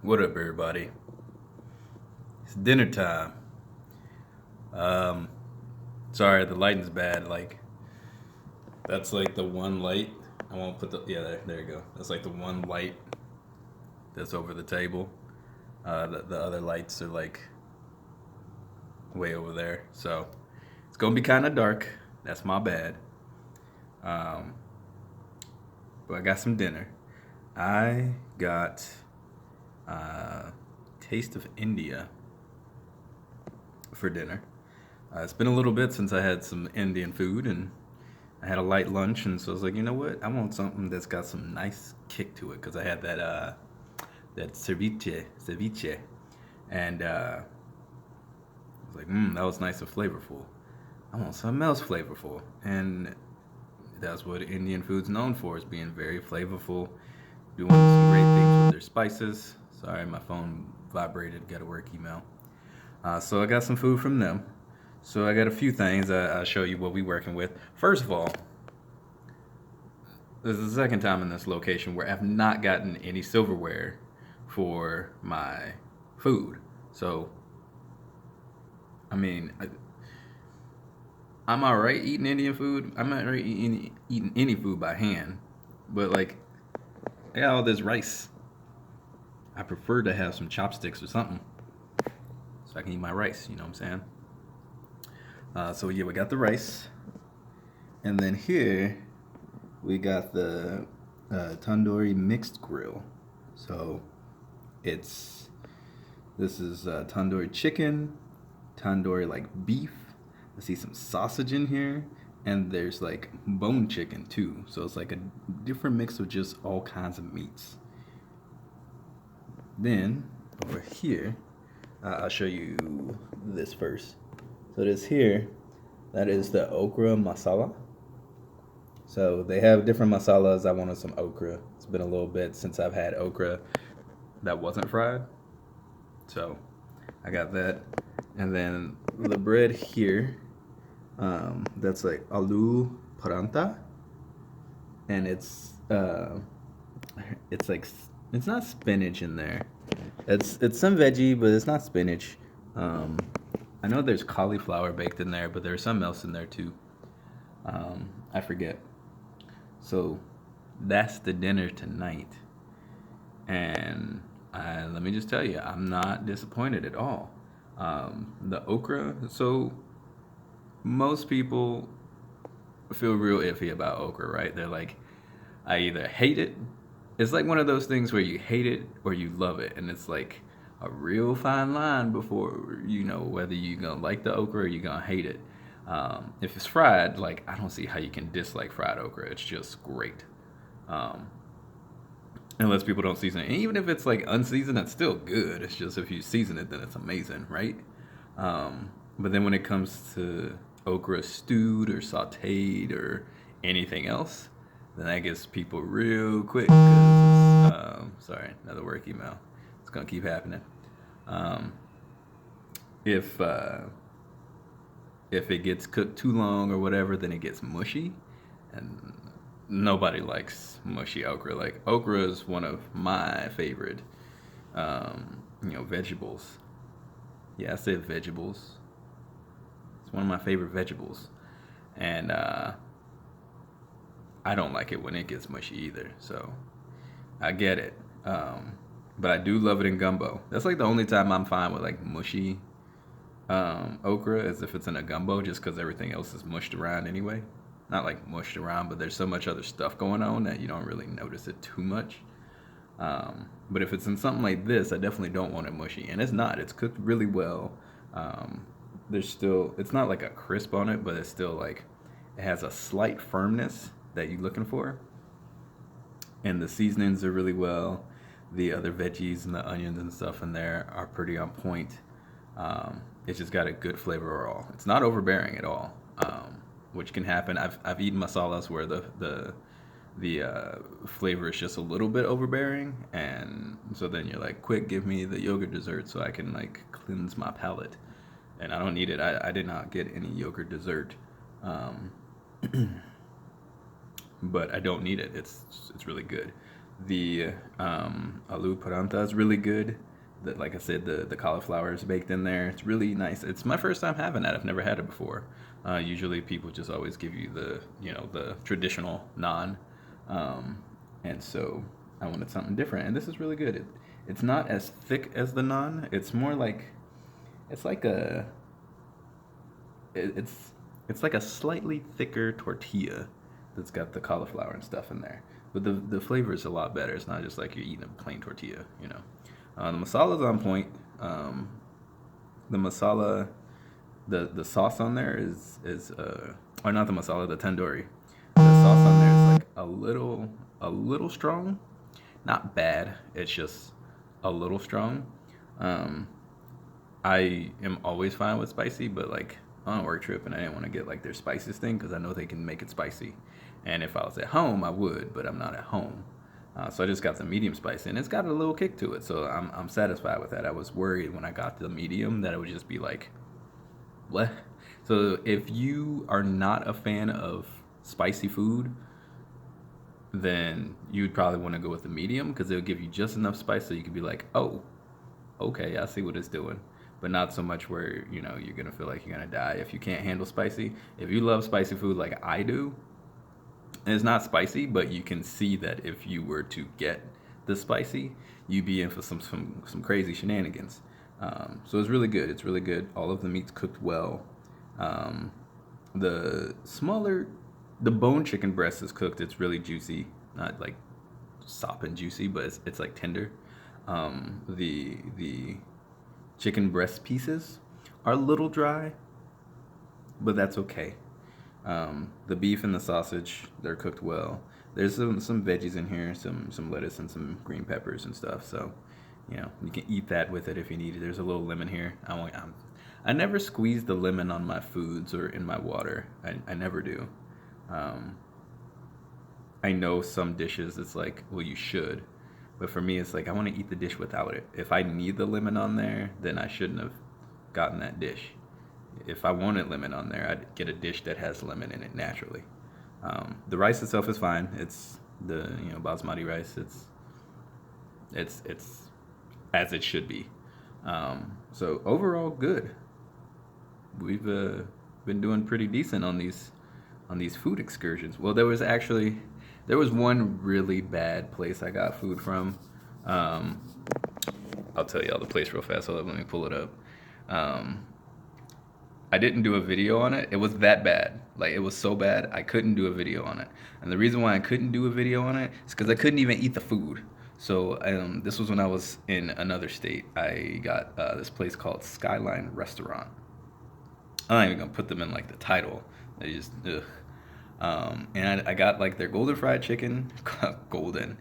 What up, everybody? It's dinner time. Um, Sorry, the lighting's bad. Like, that's like the one light. I won't put the. Yeah, there you go. That's like the one light that's over the table. The other lights are like way over there. So it's gonna be kind of dark. That's my bad. Um, but I got some dinner. I got uh, Taste of India for dinner. It's been a little bit since I had some Indian food, and I had a light lunch, and so I was like, you know what? I want something that's got some nice kick to it because I had that ceviche, and I was like, that was nice and flavorful. I want something else flavorful, and that's what Indian food's known for, is being very flavorful, doing some great things with their spices. Sorry, my phone vibrated. Got a work email. So I got some food from them. So I got a few things. I'll show you what we working with. First of all, this is the second time in this location where I've not gotten any silverware for my food. So, I mean, I'm all right eating Indian food. I'm not right eating any food by hand, but like, I got all this rice. I prefer to have some chopsticks or something so I can eat my rice. You know what I'm saying? So yeah, we got the rice, and then here we got the tandoori mixed grill. So it's this is tandoori chicken, tandoori like beef. I see some sausage in here, and there's like bone chicken too. So it's like a different mix of just all kinds of meats. Then over here, I'll show you this first. So this here, that is the okra masala. So they have different masalas. I wanted some okra. It's been a little bit since I've had okra that wasn't fried. So I got that. And then the bread here, that's like aloo paranta. And it's like, it's not spinach in there. It's some veggie, but it's not spinach. Um, I know there's cauliflower baked in there, but there's something else in there too. I forget. So that's the dinner tonight. And let me just tell you, I'm not disappointed at all. The okra, so most people feel real iffy about okra, right? They're like, I either hate it. It's like one of those things where you hate it or you love it. And it's like a real fine line before you know whether you're going to like the okra or you're going to hate it. If it's fried, like, I don't see how you can dislike fried okra. It's just great. Um, Unless people don't season it. And even if it's like unseasoned, that's still good. It's just if you season it, then it's amazing, right? But then when it comes to okra stewed or sauteed or anything else, then that gets people real quick. Sorry, another work email. It's gonna keep happening. Um, if if it gets cooked too long or whatever, then it gets mushy, and nobody likes mushy okra. Like, okra is one of my favorite, vegetables. Yeah, I said vegetables. It's one of my favorite vegetables, and I don't like it when it gets mushy either. So I get it, but I do love it in gumbo. That's like the only time I'm fine with like mushy okra, is if it's in a gumbo, just because everything else is mushed around anyway. Not like mushed around, but there's so much other stuff going on that you don't really notice it too much. But if it's in something like this, I definitely don't want it mushy, and it's not. It's cooked really well. Um, there's still, it's not like a crisp on it, but it's still like, it has a slight firmness that you're looking for, and the seasonings are really well. The other veggies and the onions and stuff in there are pretty on point. It's just got a good flavor overall. It's not overbearing at all, which can happen. I've eaten masalas where the flavor is just a little bit overbearing, and so then you're like, quick, give me the yogurt dessert so I can like cleanse my palate. And I don't need it. I did not get any yogurt dessert, um, but I don't need it. It's really good. The aloo paranta is really good. Like I said, the cauliflower is baked in there. It's really nice. It's my first time having that. I've never had it before. Usually people just always give you the traditional naan, um, and so I wanted something different. And this is really good. It's not as thick as the naan. It's more like it's like a it's it's like a slightly thicker tortilla that's got the cauliflower and stuff in there. But the flavor is a lot better. It's not just like you're eating a plain tortilla, you know. The masala's on point. The masala, the sauce on there is or not the masala, the tandoori. The sauce on there is like a little strong. Not bad. It's just a little strong. Um, I am always fine with spicy, but like on a work trip, and I didn't want to get like their spiciest thing because I know they can make it spicy. And if I was at home, I would, but I'm not at home. So I just got the medium spicy, and it's got a little kick to it. So I'm satisfied with that. I was worried when I got the medium that it would just be like, what? So if you are not a fan of spicy food, then you'd probably want to go with the medium because it'll give you just enough spice so you could be like, oh, okay, I see what it's doing. But not so much where, you're gonna feel like you're gonna die if you can't handle spicy. If you love spicy food like I do, and it's not spicy, but you can see that if you were to get the spicy, you'd be in for some crazy shenanigans. So it's really good. It's really good. All of the meat's cooked well. Um, the smaller, the bone chicken breast is cooked. It's really juicy, not like sopping juicy, but it's like tender. The chicken breast pieces are a little dry, but that's okay. The beef and the sausage, they're cooked well. There's some veggies in here, some lettuce and some green peppers and stuff. So, you can eat that with it if you need it. There's a little lemon here. I never squeeze the lemon on my foods or in my water. I never do. Um, I know some dishes it's like, well, you should. But for me, it's like I want to eat the dish without it. If I need the lemon on there, then I shouldn't have gotten that dish. If I wanted lemon on there, I'd get a dish that has lemon in it naturally. The rice itself is fine. It's the basmati rice. It's as it should be. So overall, good. We've been doing pretty decent on these food excursions. Well, there was one really bad place I got food from. Um, I'll tell y'all the place real fast. Hold up, let me pull it up. Um, I didn't do a video on it. It was that bad. Like it was so bad I couldn't do a video on it. And the reason why I couldn't do a video on it is because I couldn't even eat the food. So this was when I was in another state. I got this place called Skyline Restaurant. I'm not even gonna put them in like the title. They just ugh. And I got like their golden fried chicken. Golden.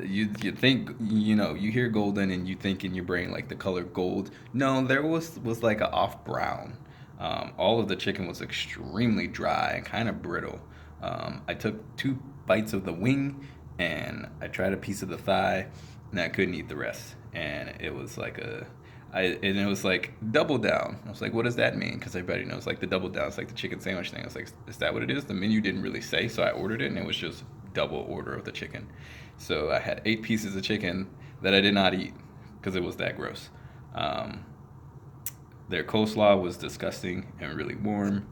You think you hear golden and you think in your brain like the color gold. No, there was like a off brown. All of the chicken was extremely dry and kind of brittle. I took 2 bites of the wing and I tried a piece of the thigh and I couldn't eat the rest. And it was like and it was like double down. I was like, what does that mean? Because everybody knows like the double down. It's like the chicken sandwich thing. I was like, is that what it is? The menu didn't really say, so I ordered it, and it was just double order of the chicken. So I had 8 pieces of chicken that I did not eat because it was that gross. Um, their coleslaw was disgusting and really warm.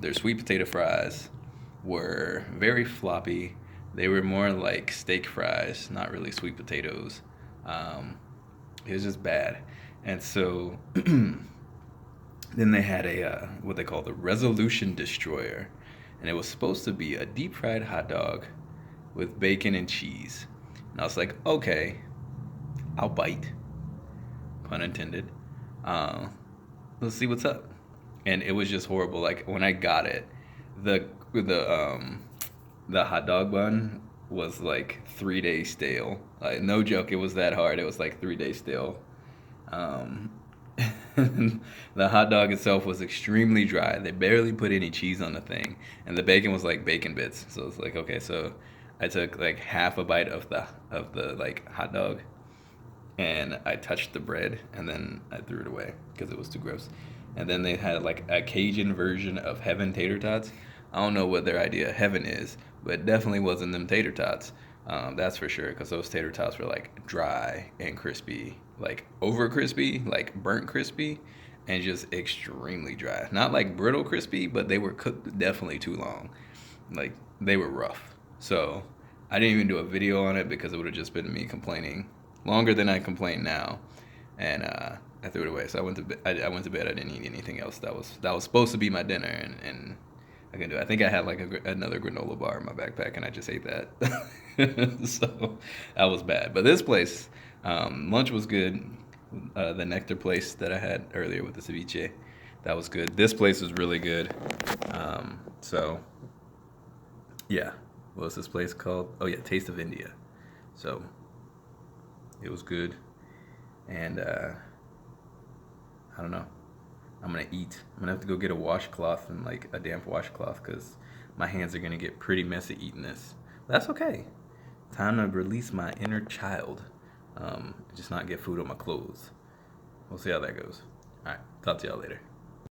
Their sweet potato fries were very floppy. They were more like steak fries, not really sweet potatoes. Um, it was just bad. And so then they had what they call the Resolution Destroyer, and it was supposed to be a deep fried hot dog with bacon and cheese. And I was like, okay, I'll bite, pun intended. Uh, let's see what's up. And it was just horrible. Like when I got it, the the hot dog bun was like 3 days stale. Like no joke, it was that hard. It was like 3 days stale. Um, the hot dog itself was extremely dry. They barely put any cheese on the thing, and the bacon was like bacon bits. So it's like okay, so I took like half a bite of the like hot dog, and I touched the bread, and then I threw it away because it was too gross. And then they had like a Cajun version of heaven tater tots. I don't know what their idea of heaven is, but it definitely wasn't them tater tots. That's for sure, because those tater tots were like dry and crispy, like over crispy, like burnt crispy, and just extremely dry. Not like brittle crispy, but they were cooked definitely too long. Like they were rough. So I didn't even do a video on it because it would have just been me complaining longer than I complain now, and I threw it away. So I went to bed. I went to bed. I didn't eat anything else. That was supposed to be my dinner, and I can do it. I think I had like another granola bar in my backpack, and I just ate that. So that was bad. But this place, lunch was good. The Nectar place that I had earlier with the ceviche, that was good. This place was really good. So yeah, what was this place called? Oh yeah, Taste of India. So it was good, and I don't know. I'm gonna eat. I'm gonna have to go get a washcloth and like a damp washcloth because my hands are gonna get pretty messy eating this. That's okay. Time to release my inner child. Just not get food on my clothes. We'll see how that goes. All right. Talk to y'all later.